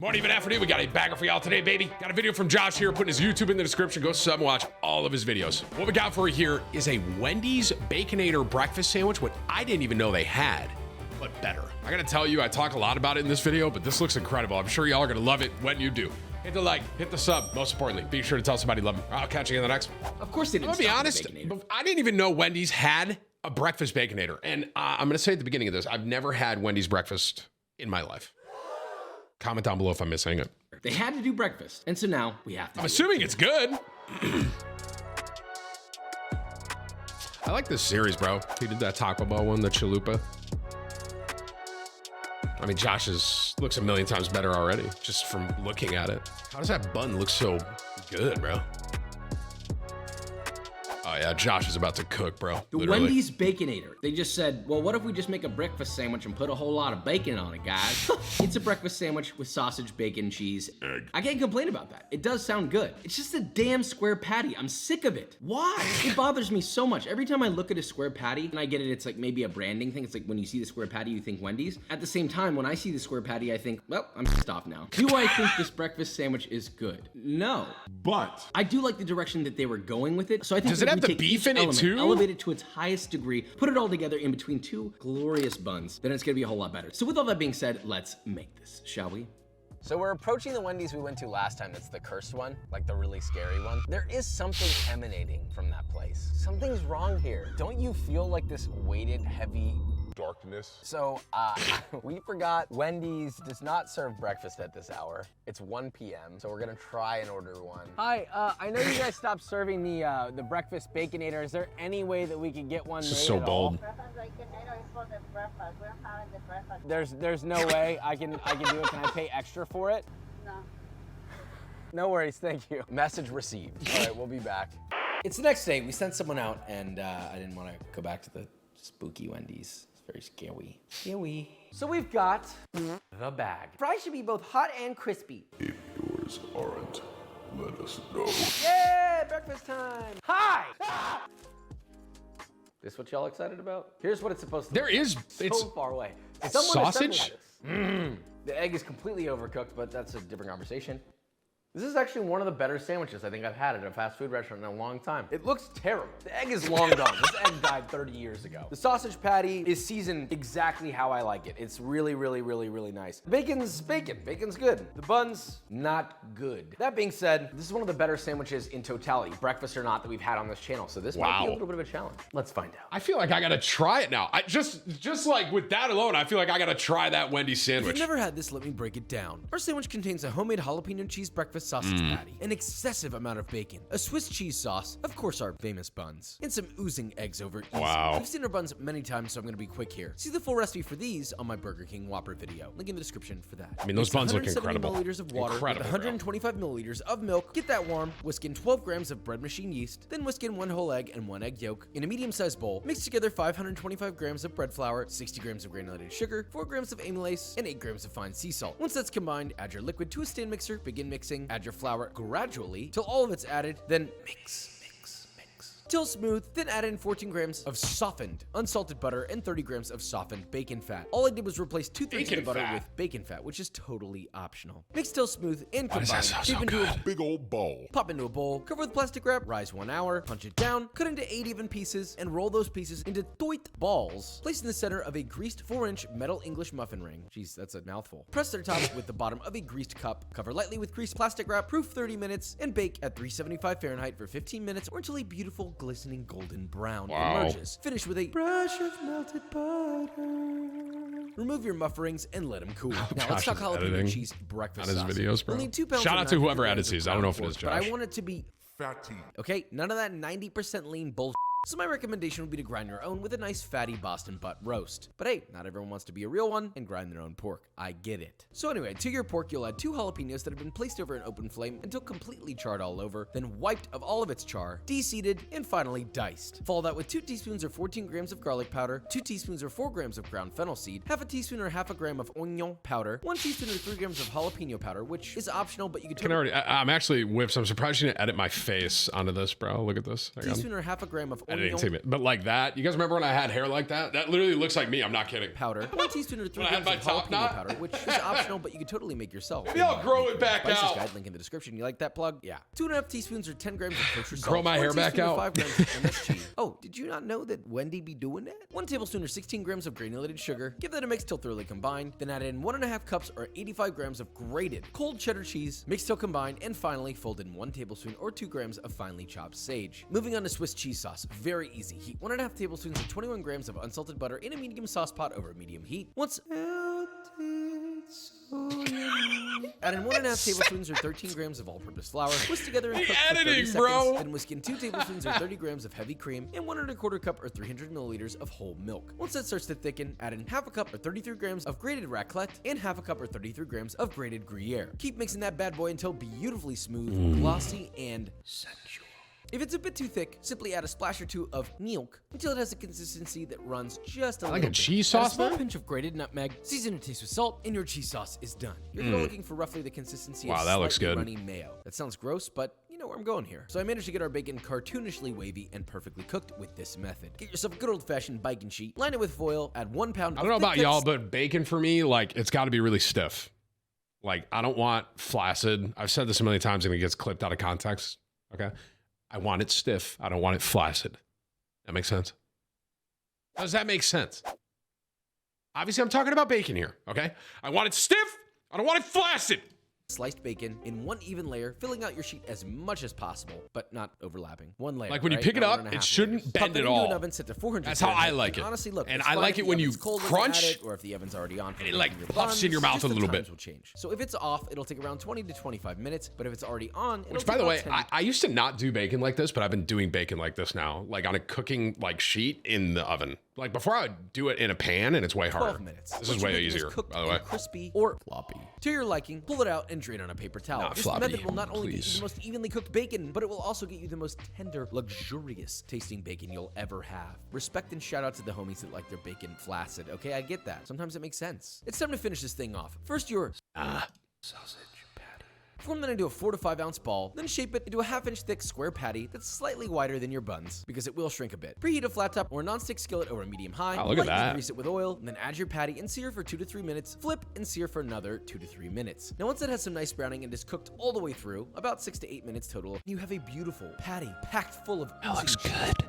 Morning, even afternoon, we got a bagger for y'all today, baby. Got a video from Josh here, putting his YouTube in the description. Go sub and watch all of his videos. What we got for you here is a Wendy's Baconator breakfast sandwich, what I didn't even know they had, but better. I gotta tell you, I talk a lot about it in this video, but this looks incredible. I'm sure y'all are gonna love it when you do. Hit the like, hit the sub. Most importantly, be sure to tell somebody you love them. I'll catch you in the next one. Of course they didn't. I'm gonna be honest, I didn't even know Wendy's had a breakfast Baconator. And I'm gonna say at the beginning of this, I've never had Wendy's breakfast in my life. Comment down below if I'm missing it. They had to do breakfast, and so now we have to. I'm assuming it's good. I like this series, bro. He did that Taco Bell one, the chalupa. I mean, Josh's looks a million times better already, just from looking at it. How does that bun look so good, bro? Oh yeah, Josh is about to cook, bro. The Literally. Wendy's Baconator. They just said, well, what if we just make a breakfast sandwich and put a whole lot of bacon on it, guys? It's a breakfast sandwich with sausage, bacon, cheese. Egg. I can't complain about that. It does sound good. It's just a damn square patty. I'm sick of it. Why? It bothers me so much. Every time I look at a square patty, and I get it, it's like maybe a branding thing. It's like when you see the square patty, you think Wendy's. At the same time, when I see the square patty, I think, well, I'm pissed off now. Do I think this breakfast sandwich is good? No. But I do like the direction that they were going with it. So I think Does it have the beef in it too? Elevate it to its highest degree, put it all together in between two glorious buns, then it's gonna be a whole lot better. So with all that being said, let's make this, shall we? So we're approaching the Wendy's we went to last time. That's the cursed one, like the really scary one. There is something emanating from that place. Something's wrong here. Don't you feel like this weighted, heavy darkness. So, we forgot Wendy's does not serve breakfast at this hour. It's 1 p.m., so we're gonna try and order one. Hi, I know you guys stopped serving the breakfast Baconator. Is there any way that we could get one This made is so at bold. all? There's no way I can do it. Can I pay extra for it? No. No worries, thank you. Message received. All right, we'll be back. It's the next day, we sent someone out and I didn't wanna go back to the spooky Wendy's. It's very scary. Scary. So we've got the bag. Fries should be both hot and crispy. If yours aren't, let us know. Yeah, breakfast time. Hi! Ah! This what y'all excited about? Here's what it's supposed to There look is, like. it's So far away. sausage? The egg is completely overcooked, but that's a different conversation. This is actually one of the better sandwiches I think I've had at a fast food restaurant in a long time. It looks terrible. The egg is long gone. This egg died 30 years ago. The sausage patty is seasoned exactly how I like it. It's really, really, really, really nice. Bacon's bacon. Bacon's good. The bun's not good. That being said, this is one of the better sandwiches in totality, breakfast or not, that we've had on this channel. So this might be a little bit of a challenge. Let's find out. I feel like I gotta try it now. I just like with that alone, I feel like I gotta try that Wendy's If sandwich. you've never had this, let me break it down. Our sandwich contains a homemade jalapeno cheese breakfast sausage patty, an excessive amount of bacon, a Swiss cheese sauce, of course our famous buns, and some oozing eggs over easy. Wow. We've seen our buns many times, so I'm gonna be quick here. See the full recipe for these on my Burger King Whopper video. Link in the description for that. I mean, those Mix buns look 170 incredible. milliliters of water Incredible, with bro. 125 milliliters of milk. Get that warm. Whisk in 12 grams of bread machine yeast. Then whisk in 1 whole egg and 1 egg yolk in a medium-sized bowl. Mix together 525 grams of bread flour, 60 grams of granulated sugar, 4 grams of amylase, and 8 grams of fine sea salt. Once that's combined, add your liquid to a stand mixer. Begin mixing. Add your flour gradually till all of it's added. Then mix. Till smooth, then add in 14 grams of softened, unsalted butter and 30 grams of softened bacon fat. All I did was replace 2/3 of the Bacon butter fat. with bacon fat, which is totally optional. Mix till smooth and Why does combine. that sound Dip so into a good? Big old bowl. Pop into a bowl, cover with plastic wrap, rise 1 hour, punch it down, cut into 8 even pieces, and roll those pieces into toit balls. Place in the center of a greased 4-inch metal English muffin ring. Jeez, that's a mouthful. Press their tops with the bottom of a greased cup, cover lightly with greased plastic wrap, proof 30 minutes, and bake at 375 Fahrenheit for 15 minutes or until a beautiful glistening golden brown Wow. emerges. Finish with a brush of melted butter. Remove your muff rings and let them cool. Now let's Josh talk is jalapeno editing cheese breakfast on his sausage. videos, bro. We'll need 2 pounds Shout of out to 950 whoever grams edits of these. I don't know if it ground is pork, But Josh. I want it to be Fatty. okay, none of that 90% lean bullshit. So my recommendation would be to grind your own with a nice fatty Boston butt roast. But hey, not everyone wants to be a real one and grind their own pork. I get it. So anyway, to your pork, you'll add 2 jalapenos that have been placed over an open flame until completely charred all over, then wiped of all of its char, de-seeded, and finally diced. Follow that with 2 teaspoons or 14 grams of garlic powder, 2 teaspoons or 4 grams of ground fennel seed, half a teaspoon or half a gram of onion powder, 1 teaspoon or 3 grams of jalapeno powder, which is optional, but you Can already. I'm actually whipped. So I'm surprised you didn't edit my face onto this, bro. Look at this. There you go. teaspoon or half a gram of editing team, but like that. You guys remember when I had hair like that? That literally looks like me. I'm not kidding. Powder, 1 teaspoon or 3 When I had grams my of top jalapeno knot? powder, which is optional, but you can totally make yourself. Maybe I'll grow it back Spices out. Guide, link in the description. You like that plug? Yeah. 2.5 teaspoons or 10 grams of kosher salt. Grow my 1 hair back teaspoon or out. 5 grams of MSG. Oh, did you not know that Wendy be doing that? 1 tablespoon or 16 grams of granulated sugar. Give that a mix till thoroughly combined. Then add in 1.5 cups or 85 grams of grated cold cheddar cheese. Mix till combined, and finally fold in 1 tablespoon or 2 grams of finely chopped sage. Moving on to Swiss cheese sauce. Very easy. Heat 1.5 tablespoons or 21 grams of unsalted butter in a medium sauce pot over medium heat. Once add in 1.5 tablespoons or 13 grams of all-purpose flour. Whisk together and cook for 30 editing, seconds. bro. Then whisk in 2 tablespoons or 30 grams of heavy cream and 1.25 cup or 300 milliliters of whole milk. Once that starts to thicken, add in 1/2 cup or 33 grams of grated raclette and 1/2 cup or 33 grams of grated Gruyere. Keep mixing that bad boy until beautifully smooth, glossy, and sensual. If it's a bit too thick, simply add a splash or 2 of milk until it has a consistency that runs just a Like little a bit. cheese Add a sauce, small man? pinch of grated nutmeg, season and taste with salt, and your cheese sauce is done. You're looking for roughly the consistency Wow, of that looks slightly good. runny mayo. That sounds gross, but you know where I'm going here. So I managed to get our bacon cartoonishly wavy and perfectly cooked with this method. Get yourself a good old-fashioned bacon sheet, line it with foil, add 1 pound I don't know about y'all, but bacon for me, like, it's got to be really stiff. Like, I don't want flaccid. I've said this a million times and it gets clipped out of context. Okay. I want it stiff. I don't want it flaccid. That makes sense? Does that make sense? Obviously, I'm talking about bacon here. Okay. I want it stiff. I don't want it flaccid. sliced bacon in 1 even layer, filling out your sheet as much as possible, but not overlapping. 1 layer. Like when you right? pick it Not up, 1.5 it shouldn't layers. bend Pop it at into all. an oven set to 400 That's how I Fahrenheit. like it. Honestly, look, And it's I fine like if it the when you oven's cold when crunch, add it, or if the oven's already on. For and it, making like, your puffs in your buns. mouth a Just the little bit. times will change. So if it's off, it'll take around 20 to 25 minutes, but if it's already on, it'll Which, take by the way, about 10 I used to not do bacon like this, but I've been doing bacon like this now, like on a cooking like sheet in the oven. Like before, I would do it in a pan, and it's way harder. 12 minutes. This Once is your way bacon easier, cooked by the way. and crispy or floppy. To your liking, pull it out and drain on a paper towel. Not This floppy, method will not only get you please. the most evenly cooked bacon, but it will also get you the most tender, luxurious tasting bacon you'll ever have. Respect and shout out to the homies that like their bacon flaccid. Okay, I get that. Sometimes it makes sense. It's time to finish this thing off. First, your sausage patty. Form that into a 4 to 5 ounce ball, then shape it into a 1/2 inch thick square patty that's slightly wider than your buns, because it will shrink a bit. Preheat a flat top or a non-stick skillet over a medium high. Oh, look at lightly that. grease it with oil, and then add your patty and sear for 2 to 3 minutes. Flip and sear for another 2 to 3 minutes. Now once it has some nice browning and is cooked all the way through, about 6 to 8 minutes total, you have a beautiful patty packed full of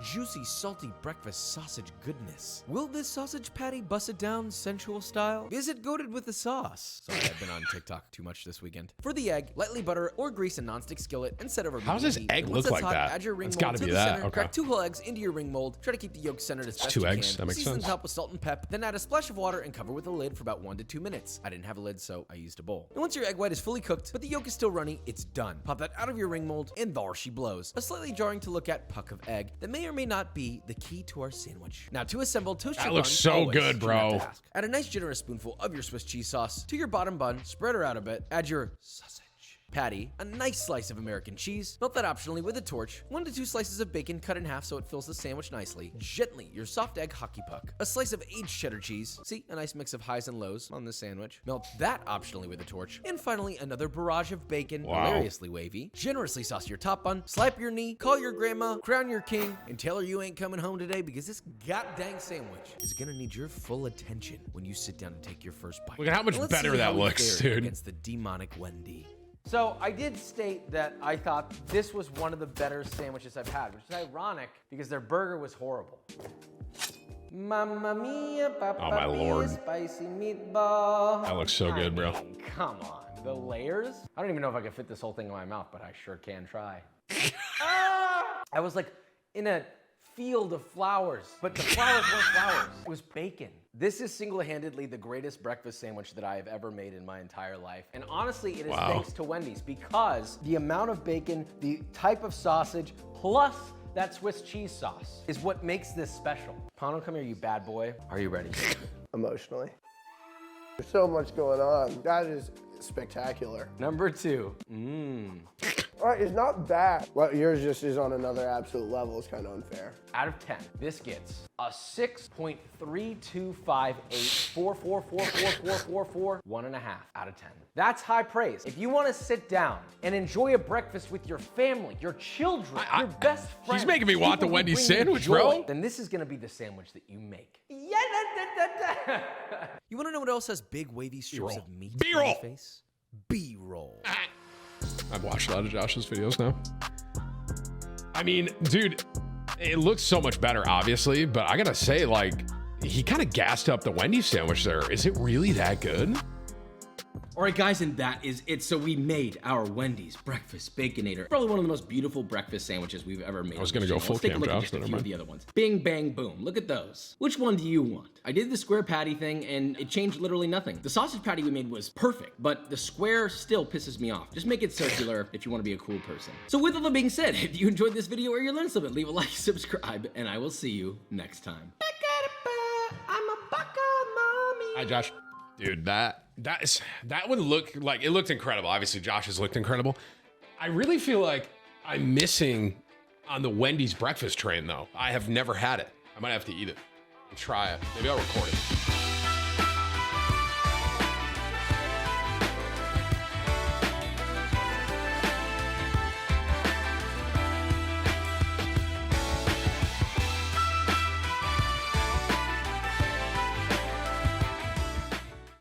juicy, salty breakfast sausage goodness. Will this sausage patty bust it down sensual style? Is it goated with the sauce? Sorry, I've been on TikTok too much this weekend. For the egg, lightly butter or grease a non-stick skillet and set over How does medium this heat. egg And once look that's like hot, that? Add your ring It's mold gotta to be the that, center. okay. Crack 2 whole eggs into your ring mold. Try to keep the yolk centered as best 2 you eggs, can. that makes Season sense. the top with salt and pep. Then add a splash of water and cover with a lid for about 1 to 2 minutes. I didn't have a lid, so I used a bowl. And once your egg white is fully cooked, but the yolk is still runny, it's done. Pop that out of your ring mold, and there she blows. A slightly jarring to look at puck of egg that may or may not be the key to our sandwich. Now to assemble, toast That your looks buns, so always, good, do not bro. ask. Add a nice generous spoonful of your Swiss cheese sauce to your bottom bun, spread her out a bit, add your sausage patty, a nice slice of American cheese, melt that optionally with a torch, 1 to 2 slices of bacon cut in half so it fills the sandwich nicely, gently your soft egg hockey puck, a slice of aged cheddar cheese, see, a nice mix of highs and lows on the sandwich, melt that optionally with a torch, and finally another barrage of bacon, Wow. hilariously wavy, generously sauce your top bun, slap your knee, call your grandma, crown your king, and tell her you ain't coming home today because this goddamn sandwich is gonna need your full attention when you sit down to take your first bite. Look at how much Let's better see that how we looks, fared dude. against the demonic Wendy. So I did state that I thought this was one of the better sandwiches I've had, which is ironic because their burger was horrible. Mamma mia, Papa Oh, my Lord. spicy meatball. That looks so good, bro. I mean, come on, the layers? I don't even know if I can fit this whole thing in my mouth, but I sure can try. I was like in a field of flowers, but the flowers weren't flowers. It was bacon. This is single-handedly the greatest breakfast sandwich that I have ever made in my entire life. And honestly, it is Wow. thanks to Wendy's because the amount of bacon, the type of sausage, plus that Swiss cheese sauce is what makes this special. Pano, come here, you bad boy. Are you ready? Emotionally. There's so much going on. That is spectacular. Number 2. All right, it's not bad. Well, yours just is on another absolute level. It's kind of unfair. Out of 10, this gets a 6.3258444444, 1.5 out of 10. That's high praise. If you want to sit down and enjoy a breakfast with your family, your children, your best friends, he's making me want the people who Wendy's bring you sandwich, joy, bro. then this is gonna be the sandwich that you make. You want to know what else has big wavy strips of meat B-roll. on your face? B-roll. I've watched a lot of Josh's videos now. I mean, dude, it looks so much better, obviously, but I gotta say, like, he kind of gassed up the Wendy's sandwich there. Is it really that good? All right, guys, and that is it. So we made our Wendy's breakfast Baconator. Probably one of the most beautiful breakfast sandwiches we've ever made. I was gonna go full Let's take a cam, look at Josh, just a but few never of mind. the other ones. Bing, bang, boom. Look at those. Which one do you want? I did the square patty thing, and it changed literally nothing. The sausage patty we made was perfect, but the square still pisses me off. Just make it circular if you want to be a cool person. So with all that being said, if you enjoyed this video or you learned something, leave a like, subscribe, and I will see you next time. I'm a baka mommy. Hi, Josh. Dude, that one looked like, it looked incredible. Obviously, Josh has looked incredible. I really feel like I'm missing on the Wendy's breakfast train, though. I have never had it. I might have to eat it and try it. Maybe I'll record it.